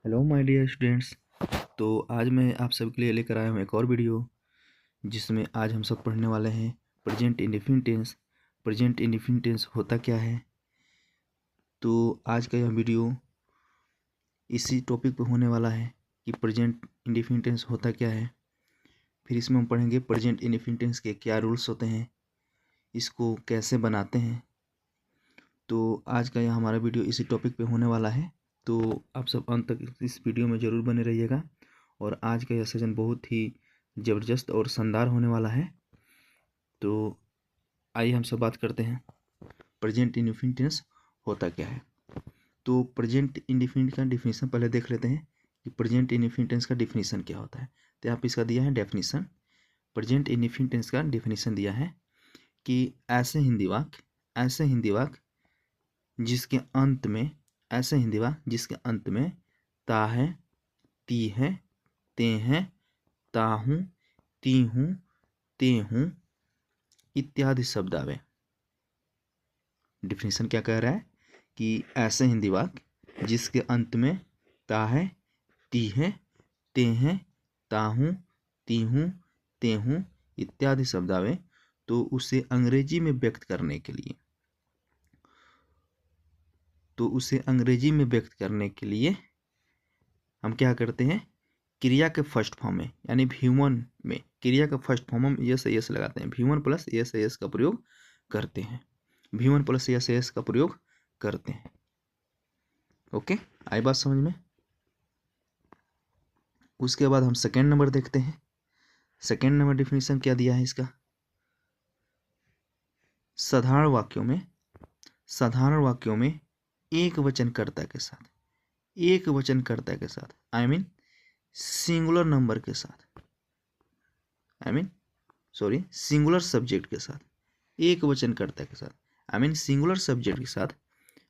Hello my dear students. तो आज मैं आप सबके लिए लेकर आया हूँ एक और वीडियो, जिसमें आज हम सब पढ़ने वाले हैं present indefinite tense. Present indefinite tense होता क्या है। तो आज का यह वीडियो इसी टॉपिक पर होने वाला है कि प्रेजेंट इंडेफिनिट टेंस होता क्या है। फिर इसमें हम पढ़ेंगे प्रेजेंट इंडेफिनिट टेंस के क्या रूल्स होते हैं, इसको कैसे बनाते हैं। तो आज का यह हमारा वीडियो इसी टॉपिक पे होने वाला है। तो आप सब अंत तक इस वीडियो में ज़रूर बने रहिएगा। और आज का यह सेशन बहुत ही ज़बरदस्त और शानदार होने वाला है। तो आइए हम सब बात करते हैं प्रेजेंट इंडेफिनिट टेंस होता क्या है। तो प्रेजेंट इंडेफिनिट का डिफिनीसन पहले देख लेते हैं कि प्रेजेंट इंडेफिनिट टेंस का डिफिनीसन क्या होता है। तो यहाँ पे इसका दिया है डेफिनीसन। प्रेजेंट इंडेफिनिट टेंस का डिफिनीसन दिया है कि ऐसे हिंदी वाक्य जिसके अंत में ता है, ती है, ते हैं, ताहूँ, ती हूँ, ते हूँ इत्यादि शब्द आवे। डिफिनीशन क्या कह रहा है कि ऐसे हिंदी वाक्य जिसके अंत में ता है, ती है, ते हैं, ताहूँ, ती हूँ, ते हूँ इत्यादि शब्द आवे, तो उसे अंग्रेजी में व्यक्त करने के लिए हम क्या करते हैं, क्रिया के फर्स्ट फॉर्म में यानी V1 में क्रिया का फर्स्ट फॉर्म हम यस लगाते हैं। V1 प्लस यस का प्रयोग करते हैं। V1 प्लस यस का प्रयोग करते हैं। ओके, आई बात समझ में। उसके बाद हम सेकेंड नंबर देखते हैं। सेकेंड नंबर डिफिनीशन क्या दिया है इसका। साधारण वाक्यों में एक वचनकर्ता के साथ आई मीन सिंगुलर नंबर के साथ सिंगुलर सब्जेक्ट के साथ, एक वचनकर्ता के साथ आई मीन सिंगुलर सब्जेक्ट के साथ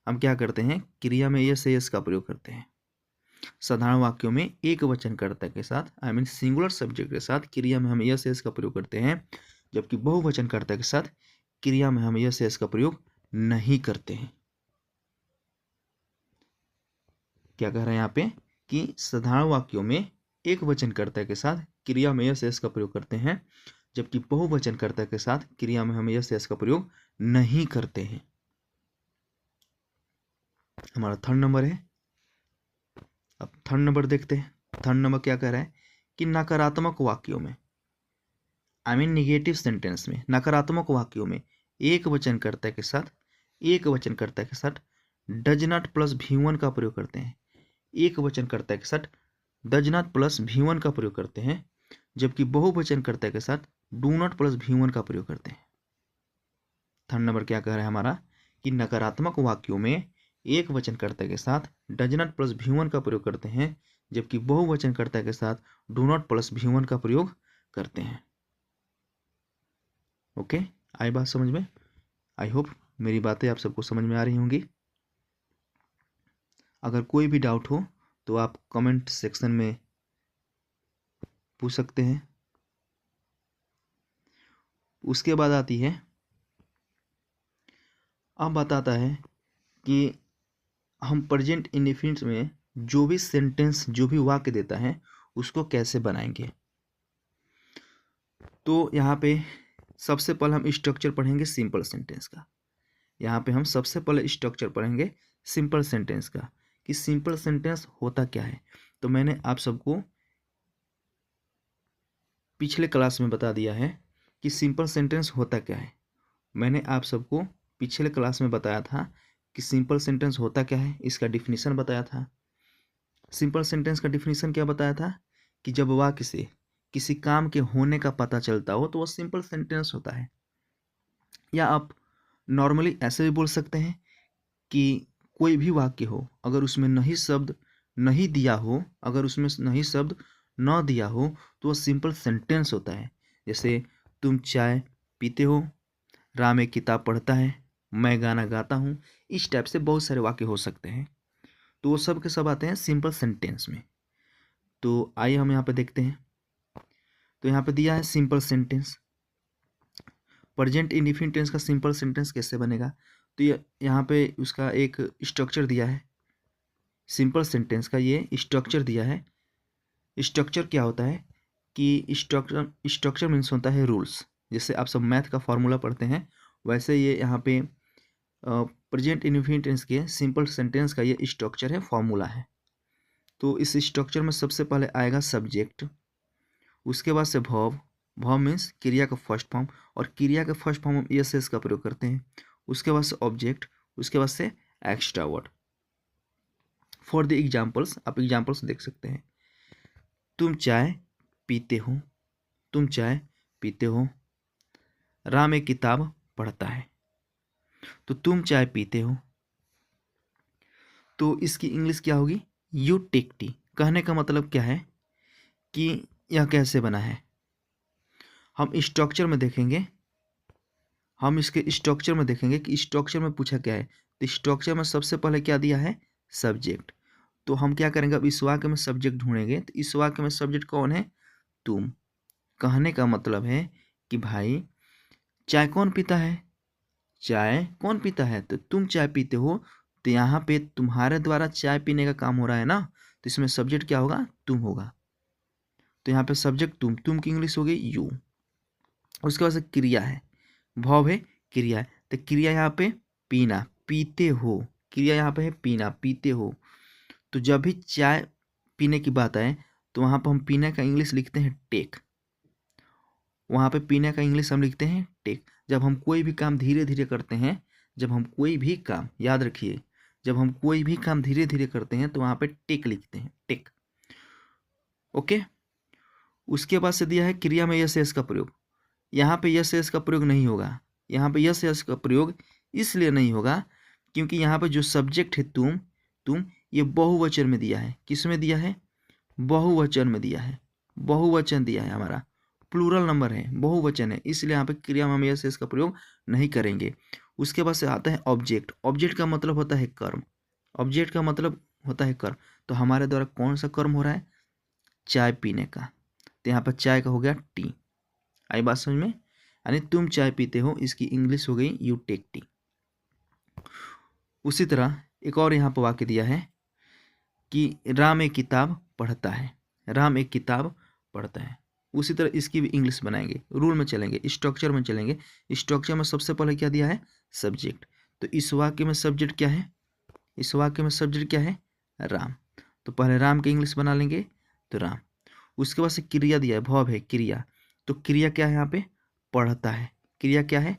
हम क्या करते हैं, क्रिया में यस का प्रयोग करते हैं। साधारण वाक्यों में एक वचनकर्ता के साथ आई मीन सिंगुलर सब्जेक्ट के साथ क्रिया में हम यस का प्रयोग करते हैं, जबकि बहुवचनकर्ता के साथ क्रिया में हम यस का प्रयोग नहीं करते हैं। क्या कह रहे हैं यहाँ पे कि साधारण वाक्यों में एक वचनकर्ता के साथ क्रिया में यस का प्रयोग करते हैं, जबकि बहुवचनकर्ता के साथ क्रिया में हम यस का प्रयोग नहीं करते हैं। हमारा थर्ड नंबर है। अब थर्ड नंबर देखते हैं। थर्ड नंबर क्या कह रहा है कि नकारात्मक वाक्यों में आई मीन निगेटिव सेंटेंस में, नकारात्मक वाक्यों में एक वचनकर्ता के साथ डज नॉट प्लस V1 का प्रयोग करते हैं। एक वचनकर्ता के साथ डज नॉट प्लस V1 का प्रयोग करते हैं, जबकि बहुवचनकर्ता के साथ डू नॉट प्लस V1 का प्रयोग करते हैं। थर्ड नंबर क्या कह रहा है हमारा कि नकारात्मक वाक्यों में एक वचनकर्ता के साथ डज नॉट प्लस V1 का प्रयोग करते हैं, जबकि बहुवचनकर्ता के साथ डू नॉट प्लस V1 का प्रयोग करते हैं। ओके, आई बात समझ में। आई होप मेरी बातें आप सबको समझ में आ रही होंगी। अगर कोई भी डाउट हो तो आप कमेंट सेक्शन में पूछ सकते हैं। उसके बाद आती है, अब बताता है कि हम प्रेजेंट इंडेफिनिट में जो भी सेंटेंस, जो भी वाक्य देता है उसको कैसे बनाएंगे। तो यहाँ पे सबसे पहले हम स्ट्रक्चर पढ़ेंगे सिंपल सेंटेंस का। यहाँ पे हम सबसे पहले स्ट्रक्चर पढ़ेंगे सिंपल सेंटेंस का कि सिंपल सेंटेंस होता क्या है। तो मैंने आप सबको पिछले क्लास में बता दिया है कि सिंपल सेंटेंस होता क्या है। मैंने आप सबको पिछले क्लास में बताया था कि सिंपल सेंटेंस होता क्या है, इसका डिफिनीशन बताया था। सिंपल सेंटेंस का डिफिनीशन क्या बताया था कि जब वाक्य से किसी काम के होने का पता चलता हो तो वह सिंपल सेंटेंस होता है। या आप नॉर्मली ऐसे भी बोल सकते हैं कि कोई भी वाक्य हो, अगर उसमें नहीं शब्द नहीं दिया हो, अगर उसमें नहीं शब्द न दिया हो तो वह सिंपल सेंटेंस होता है। जैसे तुम चाय पीते हो, राम एक किताब पढ़ता है, मैं गाना गाता हूँ, इस टाइप से बहुत सारे वाक्य हो सकते हैं। तो वो सब के सब आते हैं सिंपल सेंटेंस में। तो आइए हम यहाँ पे देखते हैं। तो यहाँ पे दिया है simple sentence, present indefinite tense का सिंपल सेंटेंस कैसे बनेगा। तो ये यहाँ पे उसका एक स्ट्रक्चर दिया है। सिंपल सेंटेंस का ये स्ट्रक्चर दिया है। स्ट्रक्चर क्या होता है कि स्ट्रक्चर मीन्स होता है रूल्स। जैसे आप सब मैथ का फॉर्मूला पढ़ते हैं, वैसे ये यहाँ पे प्रेजेंट इंडेफिनिट टेंस के सिंपल सेंटेंस का ये स्ट्रक्चर है, फॉर्मूला है। तो इस स्ट्रक्चर में सबसे पहले आएगा सब्जेक्ट, उसके बाद से वर्ब मीन्स क्रिया का फर्स्ट फॉर्म, और क्रिया का फर्स्ट फॉर्म हम एस का प्रयोग करते हैं। उसके बाद से ऑब्जेक्ट, उसके बाद से extra word. For the examples, आप एग्जाम्पल्स देख सकते हैं। तुम चाय पीते हो, तुम चाय पीते हो। राम एक किताब पढ़ता है। तो तुम चाय पीते हो, तो इसकी इंग्लिश क्या होगी? You take tea. कहने का मतलब क्या है कि यह कैसे बना है, हम स्ट्रक्चर में देखेंगे। हम इसके स्ट्रक्चर में देखेंगे कि स्ट्रक्चर में पूछा क्या है। तो स्ट्रक्चर में सबसे पहले क्या दिया है? सब्जेक्ट। तो हम क्या करेंगे, अब इस वाक्य में सब्जेक्ट ढूंढेंगे। तो इस वाक्य में सब्जेक्ट कौन है? तुम। कहने का मतलब है कि भाई चाय कौन पीता है? चाय कौन पीता है? तो तुम चाय पीते हो। तो यहाँ पे तुम्हारे द्वारा चाय पीने का काम हो रहा है ना, तो इसमें सब्जेक्ट क्या होगा? तुम होगा। तो यहाँ पे सब्जेक्ट तुम की इंग्लिश हो गई यू। उसके बाद से क्रिया है, भव है, क्रिया है। तो क्रिया यहाँ पे पीना, पीते हो। क्रिया यहाँ पे है पीना, पीते हो। तो जब भी चाय पीने की बात आए तो वहाँ पर हम पीने का इंग्लिश लिखते हैं टेक। वहाँ पे पीने का इंग्लिश हम लिखते हैं टेक। जब हम कोई भी काम धीरे धीरे करते हैं, जब हम कोई भी काम, याद रखिए, जब हम कोई भी काम धीरे धीरे करते हैं तो वहाँ पे टेक लिखते हैं, टेक। ओके। उसके बाद से दिया है क्रिया में यस यस का प्रयोग। यहाँ पे यस यस का प्रयोग नहीं होगा। यहाँ पे यस यस का प्रयोग इसलिए नहीं होगा क्योंकि यहाँ पे जो सब्जेक्ट है तुम ये बहुवचन में दिया है। किस में दिया है? बहुवचन में दिया है। बहुवचन दिया है, हमारा प्लूरल नंबर है, बहुवचन है, इसलिए यहाँ पे क्रिया में हम यस यस का प्रयोग नहीं करेंगे। उसके बाद से आता है ऑब्जेक्ट। ऑब्जेक्ट का मतलब होता है कर्म। ऑब्जेक्ट का मतलब होता है कर्म। तो हमारे द्वारा कौन सा कर्म हो रहा है? चाय पीने का। तो यहाँ पर चाय का हो गया टी। आई बात समझ में? यानी तुम चाय पीते हो, इसकी इंग्लिश हो गई यू टेक टी। उसी तरह एक और यहाँ पर वाक्य दिया है कि राम एक किताब पढ़ता है। राम एक किताब पढ़ता है। उसी तरह इसकी भी इंग्लिश बनाएंगे, रूल में चलेंगे, स्ट्रक्चर में चलेंगे। स्ट्रक्चर में सबसे पहले क्या दिया है? सब्जेक्ट। तो इस वाक्य में सब्जेक्ट क्या है? इस वाक्य में सब्जेक्ट क्या है? राम। तो पहले राम की इंग्लिश बना लेंगे, तो राम। उसके बाद से क्रिया दिया है, भव है, क्रिया। तो क्रिया क्या है यहाँ पे? पढ़ता है। क्रिया क्या है?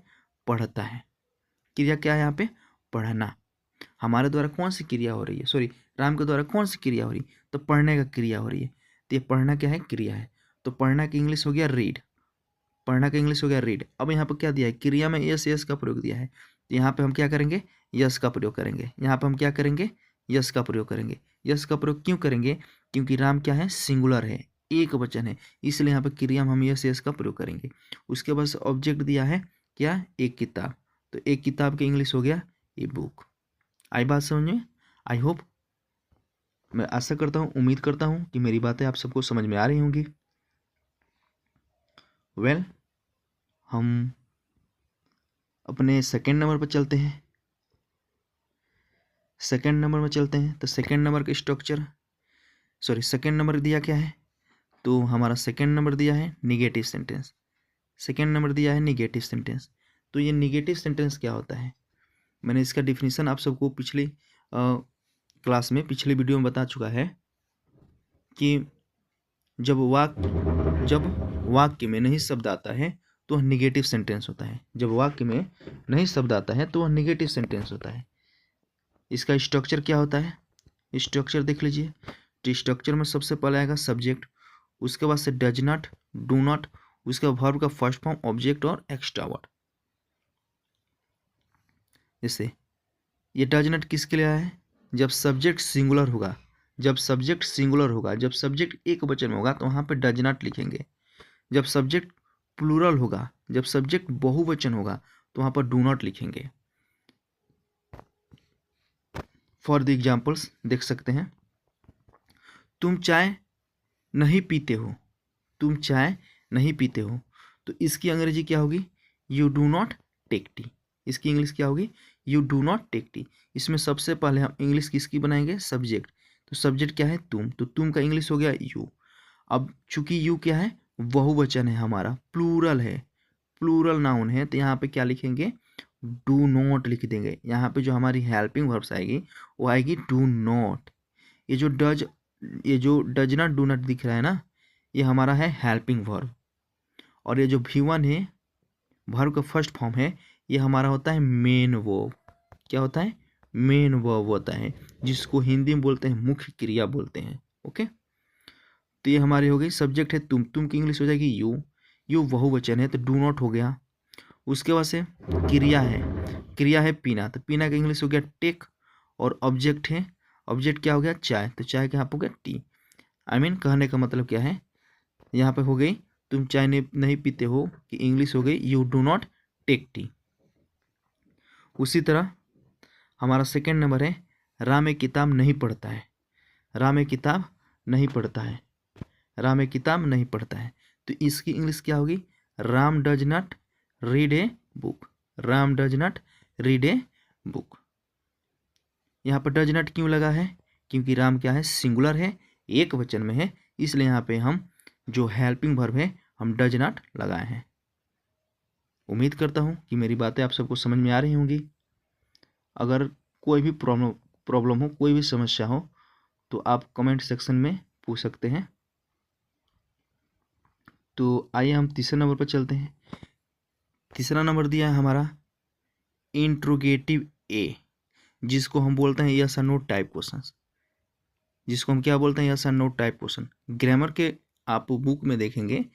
पढ़ता है। क्रिया क्या है यहाँ पे? पढ़ना। हमारे द्वारा कौन सी क्रिया हो रही है? सॉरी, राम के द्वारा कौन सी क्रिया हो रही है? तो पढ़ने का क्रिया हो रही है। तो ये पढ़ना क्या है? क्रिया है। तो पढ़ना की इंग्लिश हो गया रीड। पढ़ना का इंग्लिश हो गया रीड। अब यहाँ पर क्या दिया है? क्रिया में यस यस का प्रयोग दिया है। तो यहाँ पे हम क्या करेंगे? यस का प्रयोग करेंगे। यहाँ पे हम क्या करेंगे? यस का प्रयोग करेंगे। यस का प्रयोग क्यों करेंगे? क्योंकि राम क्या है? सिंगुलर है, एक वचन है, इसलिए यहाँ पे क्रिया में हम यस यस का प्रयोग करेंगे। उसके बाद ऑब्जेक्ट दिया है क्या? एक किताब। तो एक किताब की इंग्लिश हो गया ए बुक। आई बात समझ में? आई होप, मैं आशा करता हूँ, उम्मीद करता हूँ कि मेरी बातें आप सबको समझ में आ रही होंगी। वेल, हम अपने सेकंड नंबर पर चलते हैं। सेकंड नंबर में चलते हैं। तो सेकंड नंबर का स्ट्रक्चर, सॉरी, सेकंड नंबर दिया क्या है? तो हमारा सेकंड नंबर दिया है निगेटिव सेंटेंस। सेकंड नंबर दिया है निगेटिव सेंटेंस। तो ये निगेटिव सेंटेंस क्या होता है? मैंने इसका डिफिनीशन आप सबको पिछली क्लास में, पिछले वीडियो में बता चुका है कि जब वाक्य में नहीं शब्द आता है तो वह निगेटिव सेंटेंस होता है। जब वाक्य में नहीं शब्द आता है तो वह निगेटिव सेंटेंस होता है। इसका स्ट्रक्चर क्या होता है? स्ट्रक्चर देख लीजिए। तो स्ट्रक्चर में सबसे पहले आएगा सब्जेक्ट, उसके बाद से डज नॉट, डू नॉट, उसके बाद वर्ब का फर्स्ट फॉर्म, ऑब्जेक्ट और एक्स्ट्रा वर्ड। जैसे ये डज नॉट किसके लिए आया है? जब सब्जेक्ट सिंगुलर होगा, जब सब्जेक्ट सिंगुलर होगा, जब सब्जेक्ट एक वचन में होगा तो वहाँ पे डज नॉट लिखेंगे। जब सब्जेक्ट प्लूरल होगा, जब सब्जेक्ट बहुवचन होगा तो वहाँ पर डू नॉट लिखेंगे। फॉर द एग्जाम्पल्स देख सकते हैं। तुम चाय नहीं पीते हो, तुम चाय नहीं पीते हो। तो इसकी अंग्रेजी क्या होगी? You do not take tea. इसकी इंग्लिश क्या होगी? You do not take tea. इसमें सबसे पहले हम इंग्लिश किसकी बनाएंगे? सब्जेक्ट। तो सब्जेक्ट क्या है तुम, तो तुम का इंग्लिश हो गया यू। अब चूंकि यू क्या है बहुवचन है हमारा, प्लूरल है, प्लूरल नाउन है, तो यहाँ पे क्या लिखेंगे डू नॉट लिख देंगे। यहाँ पे जो हमारी हेल्पिंग वर्ब्स आएगी वो आएगी डू नॉट। ये जो डज नॉट डू नॉट दिख रहा है ना, ये हमारा है हेल्पिंग वर्ब। और ये जो V1 है वर्ब का फर्स्ट फॉर्म है, ये हमारा होता है मेन वर्ब। क्या होता है मेन वर्ब होता है, जिसको हिंदी में बोलते हैं मुख्य क्रिया बोलते हैं। ओके, तो ये हमारी हो गई सब्जेक्ट है तुम की इंग्लिश हो जाएगी यू, यू बहुवचन है तो डू नॉट हो गया। उसके बाद से क्रिया है पीना, तो पीना का इंग्लिश हो गया टेक। और ऑब्जेक्ट है, ऑब्जेक्ट क्या हो गया चाय, तो चाय का यहाँ पे हो गया टी। कहने का मतलब क्या है, यहाँ पे हो गई तुम चाय नहीं पीते हो कि इंग्लिश हो गई you do not take tea. उसी तरह हमारा सेकंड नंबर है राम एक किताब नहीं पढ़ता है। राम एक किताब नहीं पढ़ता है, राम एक किताब नहीं पढ़ता है, तो इसकी इंग्लिश क्या होगी Ram does not read a book. Ram does not read a book. यहाँ पर डज नॉट क्यों लगा है, क्योंकि राम क्या है सिंगुलर है, एक वचन में है, इसलिए यहाँ पे हम जो हेल्पिंग वर्ब है हम डज नॉट लगाए हैं। उम्मीद करता हूँ कि मेरी बातें आप सबको समझ में आ रही होंगी। अगर कोई भी प्रॉब्लम हो, कोई भी समस्या हो, तो आप कमेंट सेक्शन में पूछ सकते हैं। तो आइए हम तीसरे नंबर पर चलते हैं। तीसरा नंबर दिया है हमारा इंट्रोगेटिव ए, जिसको हम बोलते हैं यस और नो टाइप क्वेश्चन। जिसको हम क्या बोलते हैं यस और नो टाइप क्वेश्चन। ग्रामर के आप बुक में देखेंगे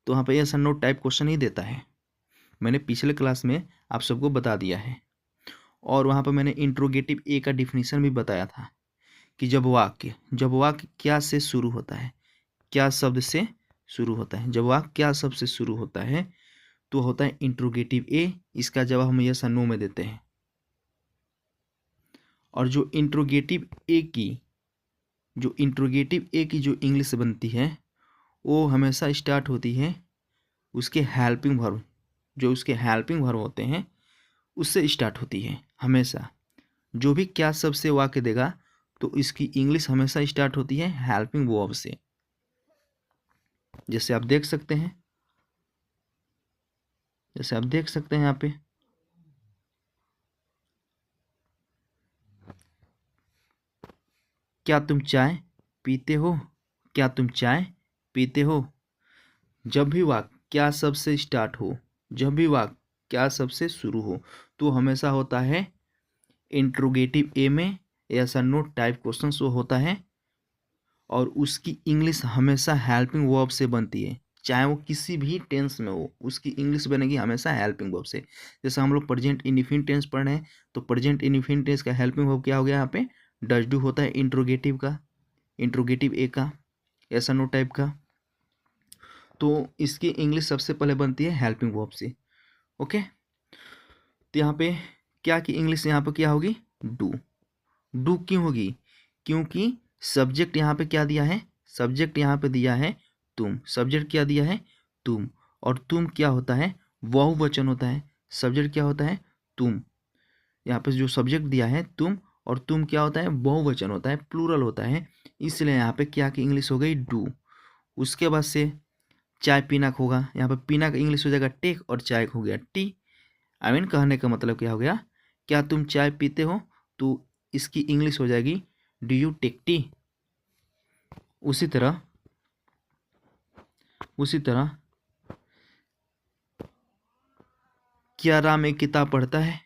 तो वहाँ पे यस और नो टाइप क्वेश्चन ही देता है। मैंने पिछले क्लास में आप सबको बता दिया है, और वहाँ पर मैंने इंट्रोगेटिव ए का डिफिनीशन भी बताया था कि जब वाक्य क्या से शुरू होता है, क्या शब्द से शुरू होता है, जब वाक्य क्या शब्द से शुरू होता है तो होता है इंट्रोगेटिव ए। इसका जवाब हम यस और नो में देते हैं। और जो इंट्रोगेटिव ए की जो इंग्लिश बनती है वो हमेशा स्टार्ट होती है उसके हेल्पिंग वर्ब, जो उसके हेल्पिंग वर्ब होते हैं उससे स्टार्ट होती है हमेशा। जो भी क्या शब्द से वाक्य देगा तो इसकी इंग्लिश हमेशा स्टार्ट होती है हेल्पिंग वर्ब से। जैसे आप देख सकते हैं, यहाँ पे क्या तुम चाय पीते हो, क्या तुम चाय पीते हो। जब भी वाक्य क्या शब्द से स्टार्ट हो, जब भी वाक्य क्या शब्द से शुरू हो, तो हमेशा होता है इंट्रोगेटिव ए में यस और नो टाइप क्वेश्चन वो होता है, और उसकी इंग्लिश हमेशा हेल्पिंग वर्ब से बनती है। चाहे वो किसी भी टेंस में हो, उसकी इंग्लिश बनेगी हमेशा हेल्पिंग वर्ब से। जैसे हम लोग प्रेजेंट इंडिफिनिट टेंस पढ़ रहे हैं, तो प्रेजेंट इंडिफिनिट टेंस का हेल्पिंग वर्ब क्या हो गया यहाँ पे डज डू होता है इंट्रोगेटिव का, इंट्रोगेटिव ए का, यस और नो टाइप का, तो इसकी इंग्लिश सबसे पहले बनती है हेल्पिंग वर्ब से। ओके, तो यहाँ पे क्या की इंग्लिश यहाँ पे क्या होगी डू। डू क्यों होगी, क्योंकि सब्जेक्ट यहाँ पे क्या दिया है, सब्जेक्ट यहाँ पे दिया है तुम, सब्जेक्ट क्या दिया है तुम, और तुम क्या होता है बहुवचन होता है। सब्जेक्ट क्या होता है तुम, यहाँ पे जो सब्जेक्ट दिया है तुम, और तुम क्या होता है बहुवचन होता है, प्लूरल होता है, इसलिए यहाँ पे क्या की इंग्लिश हो गई डू। उसके बाद से चाय पीना होगा, यहाँ पे पीना का इंग्लिश हो जाएगा टेक, और चाय हो गया टी। कहने का मतलब क्या हो गया, क्या तुम चाय पीते हो, तो इसकी इंग्लिश हो जाएगी डू यू टेक टी। उसी तरह क्या राम एक किताब पढ़ता है,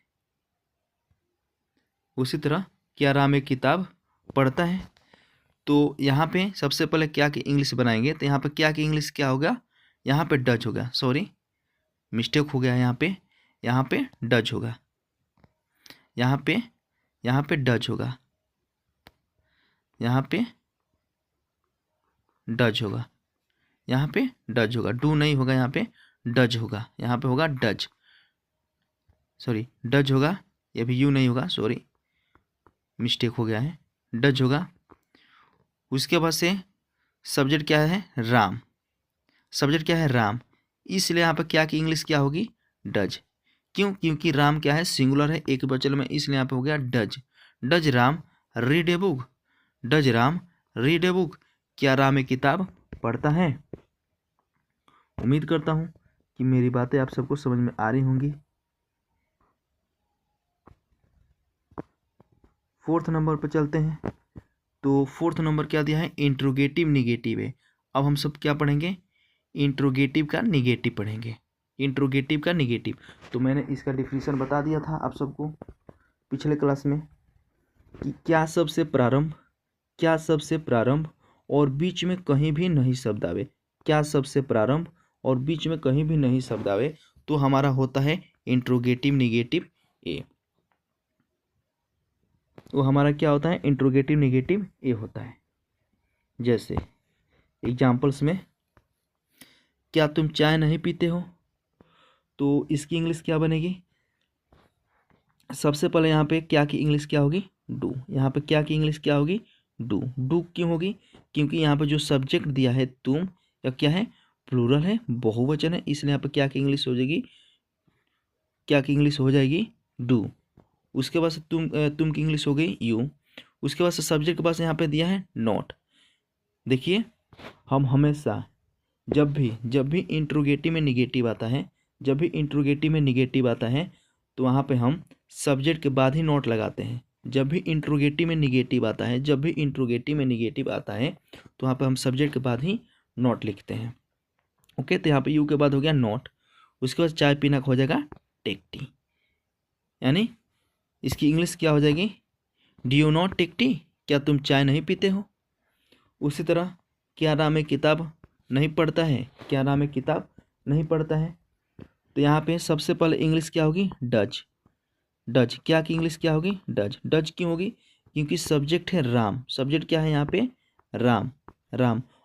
उसी तरह क्या राम एक किताब पढ़ता है। तो यहाँ पे सबसे पहले क्या की इंग्लिश बनाएंगे, तो यहाँ पे क्या की इंग्लिश क्या होगा, यहाँ पे डज होगा, सॉरी मिस्टेक हो गया, यहाँ पे डज होगा, यहाँ पे डज होगा, यहाँ पे डज होगा, यहाँ पे डज होगा, डू नहीं होगा, यहाँ पे डज होगा, यहाँ पे होगा डज, सॉरी डज होगा, ये भी यू नहीं होगा, सॉरी मिस्टेक हो गया है, डज होगा। उसके बाद से सब्जेक्ट क्या है राम, सब्जेक्ट क्या है राम, इसलिए यहाँ पर क्या की इंग्लिश क्या होगी डज। क्यों, क्योंकि राम क्या है सिंगुलर है, एक वचन में, इसलिए यहाँ पे हो गया does. Does Ram read a book, does Ram read a book, क्या राम एक किताब पढ़ता है। उम्मीद करता हूँ कि मेरी बातें आप सबको समझ में आ रही होंगी। 4th नंबर पर चलते हैं। तो 4th नंबर क्या दिया है, इंट्रोगेटिव निगेटिव है। अब हम सब क्या पढ़ेंगे, इंट्रोगेटिव का निगेटिव पढ़ेंगे। इंट्रोगेटिव का निगेटिव, तो मैंने इसका डिफिनीशन बता दिया था आप सबको पिछले क्लास में कि क्या सबसे प्रारंभ और बीच में कहीं भी नहीं शब्द आवे, क्या सबसे प्रारंभ और बीच में कहीं भी नहीं शब्द आवे, तो हमारा होता है इंट्रोगेटिव निगेटिव ए। वो हमारा क्या होता है, इंट्रोगेटिव निगेटिव ए होता है। जैसे एग्जाम्पल्स में, क्या तुम चाय नहीं पीते हो, तो इसकी इंग्लिश क्या बनेगी। सबसे पहले यहाँ पे क्या की इंग्लिश क्या होगी, डू। यहाँ पे क्या की इंग्लिश क्या होगी, डू। डू क्यों होगी, क्योंकि यहाँ पे जो सब्जेक्ट दिया है तुम, या क्या है, प्लूरल है, बहुवचन है, इसलिए यहाँ पे क्या की इंग्लिश हो जाएगी, क्या की इंग्लिश हो जाएगी डू। उसके बाद से तुम की इंग्लिश हो गई यू। उसके बाद से सब्जेक्ट के पास यहाँ पे दिया है नॉट। देखिए, हम हमेशा जब भी इंट्रोगेटिव में निगेटिव आता है, तो वहाँ पे हम सब्जेक्ट के बाद ही नोट लगाते हैं। जब भी इंट्रोगेटिव में निगेटिव आता है, तो वहाँ पे हम सब्जेक्ट के बाद ही नोट लिखते हैं। ओके, तो यहाँ पे यू के बाद हो गया नोट। उसके बाद चाय पीना हो जाएगा टेक टी, यानी इसकी इंग्लिश क्या हो जाएगी, do you not take tea, क्या तुम चाय नहीं पीते हो। उसी तरह, क्या राम एक किताब नहीं पढ़ता है, तो यहाँ पे सबसे पहले इंग्लिश क्या होगी, डज। क्या की इंग्लिश क्या होगी, डज क्यों होगी, क्योंकि सब्जेक्ट है राम। सब्जेक्ट क्या है यहाँ पे, राम।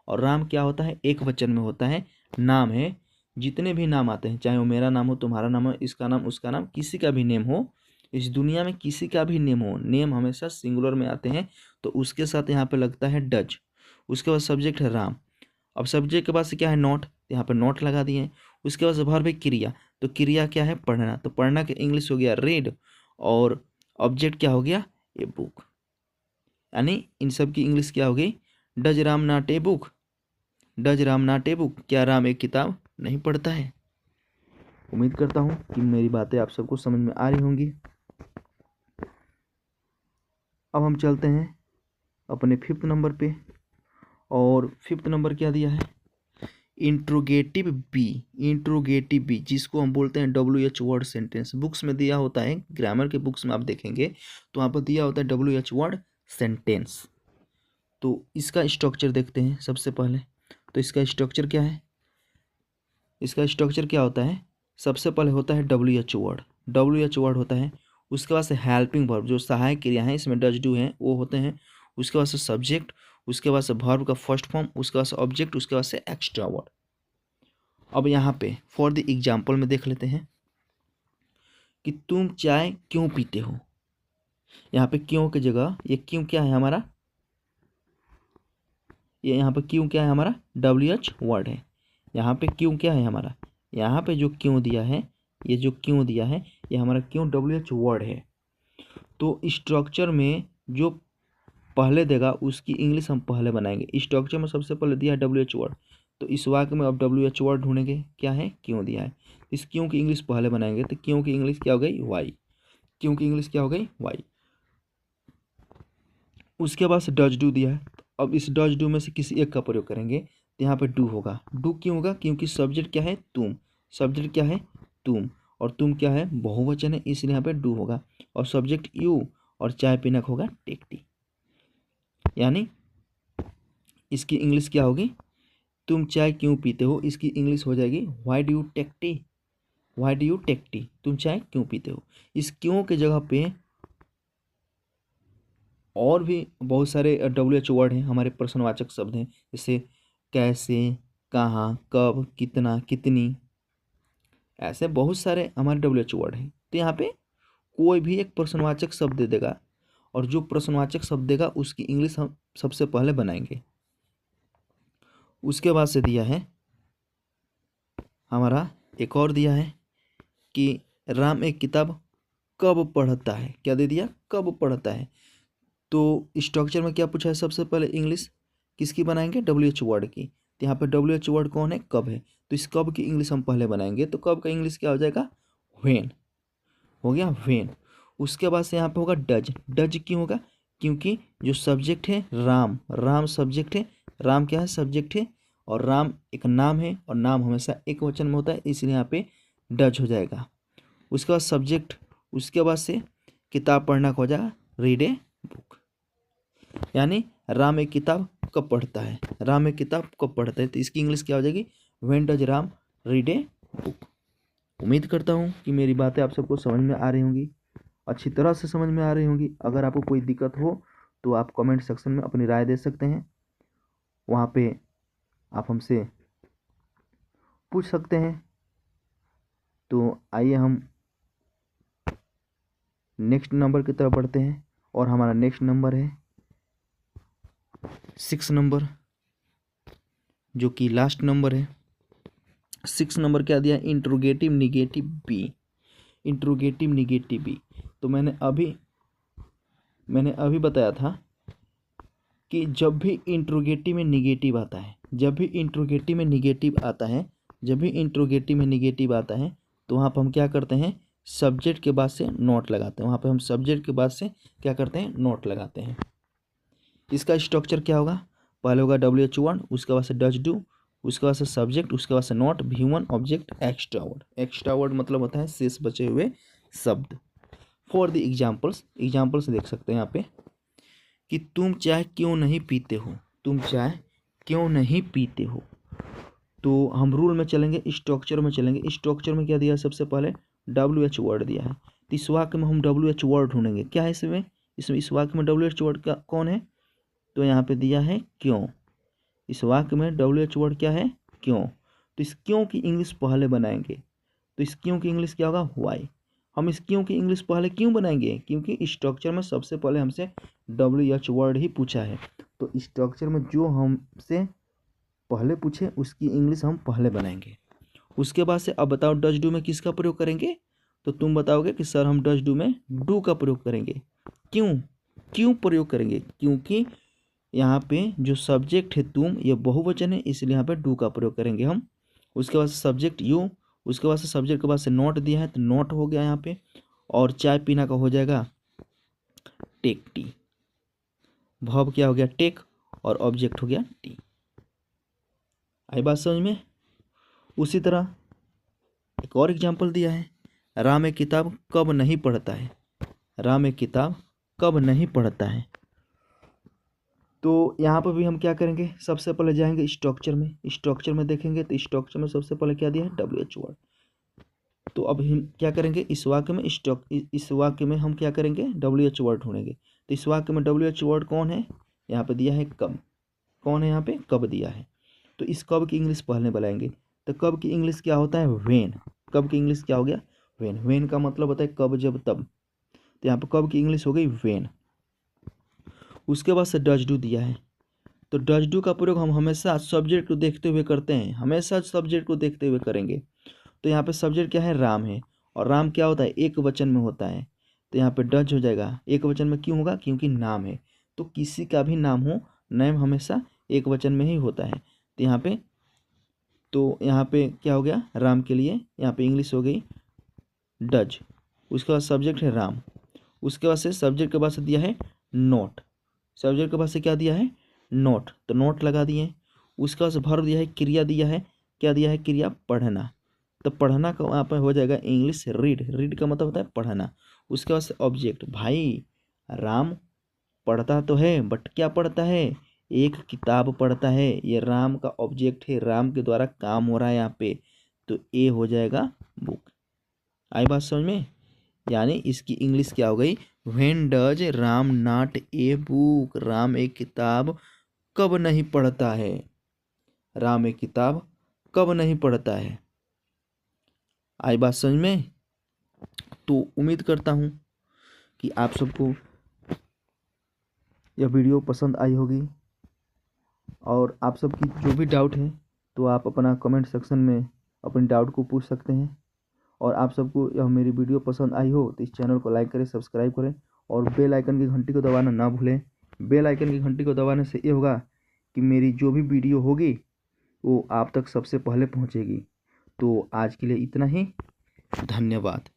और राम क्या होता है, एक वचन में होता है, नाम है। जितने भी नाम आते हैं, चाहे वो मेरा नाम हो, तुम्हारा नाम हो, इसका नाम, उसका नाम, किसी का भी नेम हो, इस दुनिया में किसी का भी नेम हो, नेम हमेशा सिंगुलर में आते हैं, तो उसके साथ यहाँ पे लगता है डज। उसके बाद सब्जेक्ट है राम। अब सब्जेक्ट के बाद से क्या है, नॉट, यहाँ पे नॉट लगा दिए। उसके बाद से वर्ब है क्रिया, तो क्रिया क्या है, पढ़ना, तो पढ़ना के इंग्लिश हो गया रीड, और ऑब्जेक्ट क्या हो गया, ए बुक। यानी इन सब की इंग्लिश क्या हो गई, does Ram not a book, क्या राम एक किताब नहीं पढ़ता है। उम्मीद करता हूँ कि मेरी बातें आप सबको समझ में आ रही होंगी। अब हम चलते हैं अपने 5th नंबर पे, और 5th नंबर क्या दिया है, इंट्रोगेटिव बी, जिसको हम बोलते हैं WH वर्ड सेंटेंस। बुक्स में दिया होता है, ग्रामर के बुक्स में आप देखेंगे तो वहाँ पर दिया होता है WH वर्ड सेंटेंस। तो इसका स्ट्रक्चर देखते हैं सबसे पहले। तो इसका स्ट्रक्चर क्या है, होता है, सबसे पहले होता है WH वर्ड होता है। उसके बाद से हेल्पिंग वर्ब, जो सहायक क्रिया है, इसमें डज डू हैं, वो होते हैं। उसके बाद से सब्जेक्ट, उसके बाद से वर्ब का फर्स्ट फॉर्म, उसके बाद से ऑब्जेक्ट, उसके बाद से एक्स्ट्रा वर्ड। अब यहाँ पे फॉर द एग्जाम्पल में देख लेते हैं कि तुम चाय क्यों पीते हो। यहाँ पे क्यों की जगह ये क्यों क्या है हमारा, ये यहाँ पे क्यों क्या है हमारा, WH वर्ड है। यहाँ पे क्यों क्या है हमारा, यहाँ पे जो क्यों दिया है, ये हमारा क्यों WH वर्ड है। तो स्ट्रक्चर में जो पहले देगा उसकी इंग्लिश हम पहले बनाएंगे। स्ट्रक्चर में सबसे पहले दिया है WH वर्ड, तो इस वाक्य में अब WH वर्ड ढूंढेंगे, क्या है, क्यों दिया है। इस क्यों की इंग्लिश पहले बनाएंगे, तो क्यों की इंग्लिश क्या हो गई, वाई। वाई। उसके बाद से डज डू दिया है, तो अब इस डज डू में से किसी एक का प्रयोग करेंगे, तो यहाँ पे डू होगा। डू क्यों होगा, क्योंकि सब्जेक्ट क्या है, तुम, और तुम क्या है, बहुवचन है, इसलिए यहाँ पे डू होगा। और सब्जेक्ट यू, और चाय पीना होगा टेक टी। यानी इसकी इंग्लिश क्या होगी, तुम चाय क्यों पीते हो, इसकी इंग्लिश हो जाएगी why do you take tea, तुम चाय क्यों पीते हो। इस क्यों के जगह पे और भी बहुत सारे WH वर्ड हैं, हमारे प्रश्नवाचक शब्द हैं, जैसे कैसे, कहाँ, कब, कितना, कितनी, ऐसे बहुत सारे हमारे WH वर्ड हैं। तो यहाँ पे कोई भी एक प्रश्नवाचक शब्द दे देगा, और जो प्रश्नवाचक शब्द देगा उसकी इंग्लिश हम सबसे पहले बनाएंगे। उसके बाद से दिया है हमारा, एक और दिया है कि राम एक किताब कब पढ़ता है, क्या दे दिया, कब पढ़ता है। तो स्ट्रक्चर में क्या पूछा है, सबसे पहले इंग्लिश किसकी बनाएंगे, WH वर्ड की। तो यहाँ पे WH वर्ड कौन है, कब है, तो इस कब की इंग्लिश हम पहले बनाएंगे। तो कब का इंग्लिश क्या हो जाएगा, व्हेन हो गया, व्हेन। उसके बाद से यहाँ पे होगा डज। डज क्यों होगा, क्योंकि जो सब्जेक्ट है राम, राम सब्जेक्ट है, राम क्या है, सब्जेक्ट है, और राम एक नाम है, और नाम हमेशा एक वचन में होता है, इसलिए यहाँ पे डज हो जाएगा। उसके बाद सब्जेक्ट, उसके बाद से किताब पढ़ना का हो जाएगा रीड ए बुक, यानी राम एक किताब कब पढ़ता है, राम एक किताब कब पढ़ता है, तो इसकी इंग्लिश क्या हो जाएगी, when does Ram read a book. उम्मीद करता हूँ कि मेरी बातें आप सबको समझ में आ रही होंगी, अच्छी तरह से समझ में आ रही होंगी। अगर आपको कोई दिक्कत हो तो आप कमेंट सेक्शन में अपनी राय दे सकते हैं, वहाँ पे आप हमसे पूछ सकते हैं। तो आइए हम नेक्स्ट नंबर की तरफ बढ़ते हैं, और हमारा नेक्स्ट नंबर है 6 नंबर, जो कि लास्ट नंबर है। 6 नंबर क्या दिया, interrogative negative B, interrogative negative B. तो मैंने अभी बताया था कि जब भी इंट्रोगेटिव में निगेटिव आता है, जब भी इंट्रोगेटिव में निगेटिव आता है, जब भी इंट्रोगेटिव में निगेटिव आता है, तो वहाँ पर हम क्या करते हैं, सब्जेक्ट के बाद से नोट लगाते हैं। वहाँ पे हम सब्जेक्ट के बाद से क्या करते हैं, नोट लगाते हैं। इसका स्ट्रक्चर क्या होगा, पहले होगा WH वर्ड, उसके बाद से डज डू, उसके बाद से सब्जेक्ट, उसके बाद से note, V1 object, extra word. Extra word मतलब होता है शेष बचे हुए शब्द। फॉर द एग्जाम्पल्स देख सकते हैं यहाँ पे कि तुम चाय क्यों नहीं पीते हो, तुम चाय क्यों नहीं पीते हो। तो हम रूल में चलेंगे, स्ट्रक्चर में चलेंगे। स्ट्रक्चर में क्या दिया है, सबसे पहले WH वर्ड दिया है, तो इस वाक्य में हम WH वर्ड ढूंढेंगे। क्या है इसमें, इस वाक्य में WH वर्ड का कौन है, तो यहाँ पे दिया है क्यों। इस वाक्य में WH वर्ड क्या है, क्यों। तो इस क्यों की इंग्लिश पहले बनाएंगे, तो इस क्यों की इंग्लिश क्या होगा, व्हाई। हम इस क्यों की इंग्लिश पहले क्यों बनाएंगे, क्योंकि स्ट्रक्चर में सबसे पहले हमसे WH वर्ड ही पूछा है। तो स्ट्रक्चर में जो हमसे पहले पूछे उसकी इंग्लिश हम पहले बनाएंगे। उसके बाद से अब बताओ डज डू में किसका प्रयोग करेंगे, तो तुम बताओगे कि सर हम डज डू में डू का प्रयोग करेंगे। क्यों प्रयोग करेंगे, क्योंकि यहाँ पे जो सब्जेक्ट है तुम, ये बहुवचन है, इसलिए यहाँ पे डू का प्रयोग करेंगे हम। उसके बाद से सब्जेक्ट यू, उसके बाद से सब्जेक्ट के बाद से नोट दिया है, तो नोट हो गया यहाँ पे, और चाय पीना का हो जाएगा टेक टी। वर्ब क्या हो गया, टेक, और ऑब्जेक्ट हो गया टी। आई बात समझ में। उसी तरह एक और एग्जाम्पल दिया है, राम एक किताब कब नहीं पढ़ता है, राम एक किताब कब नहीं पढ़ता है। तो यहाँ पर भी हम क्या करेंगे, सबसे पहले जाएंगे स्ट्रक्चर में, स्ट्रक्चर में देखेंगे तो स्ट्रक्चर में सबसे पहले क्या दिया है, WH वर्ड। तो अब हम क्या करेंगे, इस वाक्य में हम क्या करेंगे, WH वर्ड ढूंढेंगे। तो इस वाक्य में WH वर्ड कौन है, यहाँ पे दिया है कब, कौन है यहाँ पे, कब दिया है। तो इस कब की इंग्लिश पहले बनाएंगे। तो कब की इंग्लिश क्या होता है, व्हेन। कब की इंग्लिश क्या हो गया, व्हेन। व्हेन का मतलब होता है कब, जब, तब। तो यहाँ पे कब की इंग्लिश हो गई व्हेन। उसके बाद से डज डू दिया है, तो डज डू का प्रयोग हम हमेशा सब्जेक्ट को देखते हुए करते हैं, हमेशा सब्जेक्ट को देखते हुए करेंगे। तो यहाँ पे सब्जेक्ट क्या है, राम है, और राम क्या होता है, एक वचन में होता है। तो यहाँ पे डज हो जाएगा, एक वचन में क्यों होगा, क्योंकि नाम है। तो किसी का भी नाम हो, नेम हमेशा एक वचन में ही होता है। तो यहाँ पे क्या हो गया, राम के लिए यहाँ पे इंग्लिश हो गई डज। उसके बाद सब्जेक्ट है राम, उसके बाद से सब्जेक्ट के बाद से दिया है नोट, सब्जेक्ट के बाद से क्या दिया है, नोट, तो नोट लगा दिए। उसके बाद से वर्ब दिया है, क्रिया दिया है, क्या दिया है, क्रिया पढ़ना। तो पढ़ना का वहाँ पर हो जाएगा इंग्लिश रीड, रीड का मतलब होता है पढ़ना। उसके बाद से ऑब्जेक्ट, भाई राम पढ़ता तो है बट क्या पढ़ता है, एक किताब पढ़ता है, ये राम का ऑब्जेक्ट है, राम के द्वारा काम हो रहा है यहाँ पे। तो ए हो जाएगा बुक। आई बात समझ में। यानी इसकी इंग्लिश क्या हो गई, when does Ram not a book, Ram एक किताब कब नहीं पढ़ता है, राम एक किताब कब नहीं पढ़ता है। आई बात समझ में। तो उम्मीद करता हूँ कि आप सबको यह वीडियो पसंद आई होगी, और आप सबकी जो भी डाउट है तो आप अपना कमेंट सेक्शन में अपने डाउट को पूछ सकते हैं। और आप सबको यह मेरी वीडियो पसंद आई हो तो इस चैनल को लाइक करें, सब्सक्राइब करें, और बेल आइकन की घंटी को दबाना ना भूलें। बेल आइकन की घंटी को दबाने से ये होगा कि मेरी जो भी वीडियो होगी वो आप तक सबसे पहले पहुंचेगी। तो आज के लिए इतना ही, धन्यवाद।